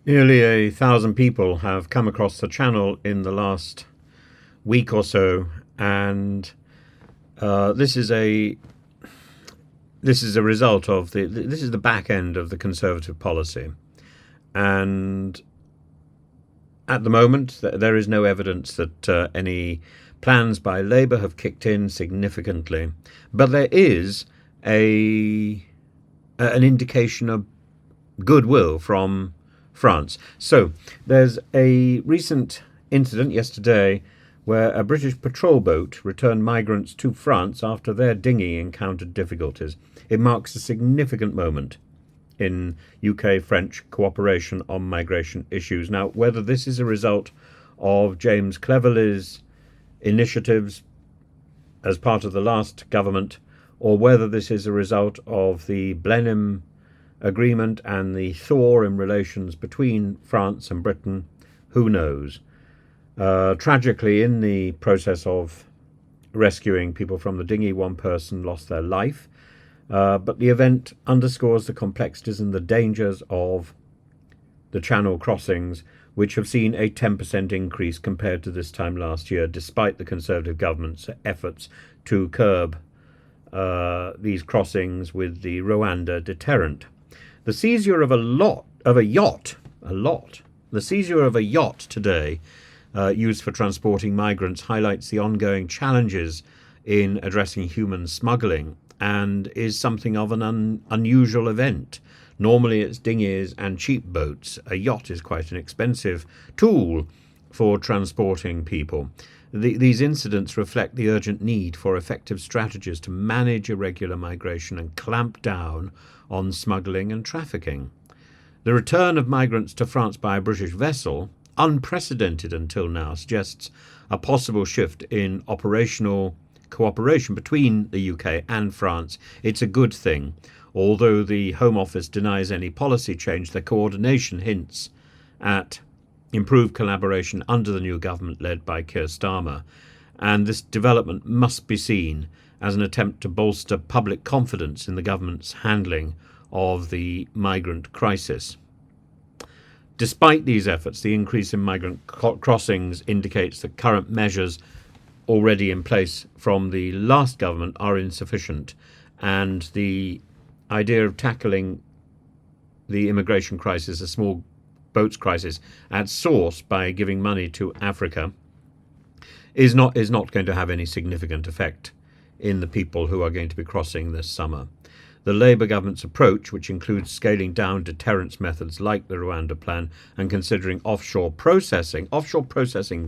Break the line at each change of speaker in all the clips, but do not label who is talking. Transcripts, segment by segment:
Nearly 1,000 people have come across the channel in the last week or so, and this is a result of this is the back end of the Conservative policy, and at the moment there is no evidence that any plans by Labour have kicked in significantly, but there is an indication of goodwill from France. So there's a recent incident yesterday where a British patrol boat returned migrants to France after their dinghy encountered difficulties. It marks a significant moment in UK-French cooperation on migration issues. Now, whether this is a result of James Cleverly's initiatives as part of the last government, or whether this is a result of the Blenheim Agreement and the thaw in relations between France and Britain, who knows? Tragically, in the process of rescuing people from the dinghy, one person lost their life. But the event underscores the complexities and the dangers of the Channel crossings, which have seen a 10% increase compared to this time last year, despite the Conservative government's efforts to curb these crossings with the Rwanda deterrent. The seizure of a yacht today, used for transporting migrants, highlights the ongoing challenges in addressing human smuggling and is something of an unusual event. Normally it's dinghies and cheap boats. A yacht is quite an expensive tool for transporting people. These incidents reflect the urgent need for effective strategies to manage irregular migration and clamp down on smuggling and trafficking. The return of migrants to France by a British vessel, unprecedented until now, suggests a possible shift in operational cooperation between the UK and France. It's a good thing. Although the Home Office denies any policy change, the coordination hints at improved collaboration under the new government led by Keir Starmer. And this development must be seen as an attempt to bolster public confidence in the government's handling of the migrant crisis. Despite these efforts, the increase in migrant crossings indicates that current measures already in place from the last government are insufficient, and the idea of tackling the immigration crisis, a small boats crisis, at source by giving money to Africa is not going to have any significant effect in the people who are going to be crossing this summer. The Labour government's approach, which includes scaling down deterrence methods like the Rwanda plan and considering offshore processing,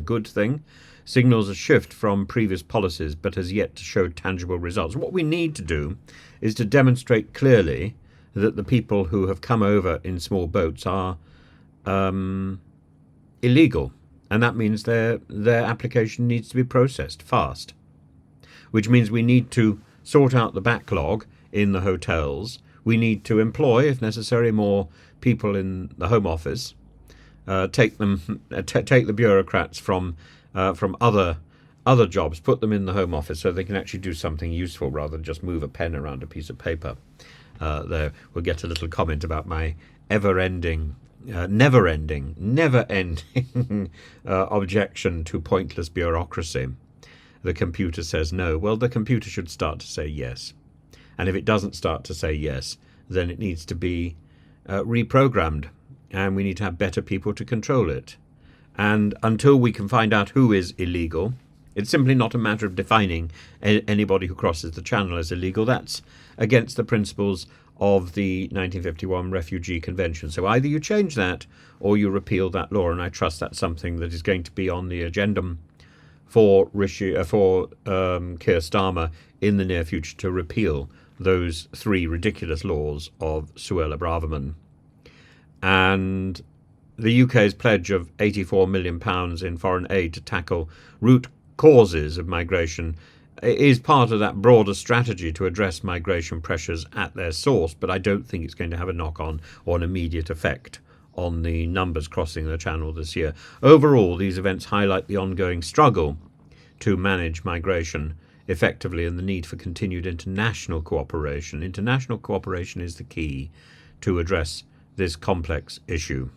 good thing, signals a shift from previous policies but has yet to show tangible results. What we need to do is to demonstrate clearly that the people who have come over in small boats are illegal, and that means their application needs to be processed fast, which means we need to sort out the backlog in the hotels. We need to employ, if necessary, more people in the Home Office. Take the bureaucrats from other jobs, put them in the Home Office so they can actually do something useful rather than just move a pen around a piece of paper. There, we'll get a little comment about my never-ending objection to pointless bureaucracy. The computer says no. Well, the computer should start to say yes. And if it doesn't start to say yes, then it needs to be reprogrammed, and we need to have better people to control it. And until we can find out who is illegal, it's simply not a matter of defining anybody who crosses the channel as illegal. That's against the principles of the 1951 Refugee Convention. So either you change that or you repeal that law, and I trust that's something that is going to be on the agenda for Keir Starmer in the near future, to repeal those three ridiculous laws of Suella Braverman. And the UK's pledge of £84 million in foreign aid to tackle root causes of migration is part of that broader strategy to address migration pressures at their source, but I don't think it's going to have a knock-on or an immediate effect on the numbers crossing the channel this year. Overall, these events highlight the ongoing struggle to manage migration effectively and the need for continued international cooperation. International cooperation is the key to address this complex issue.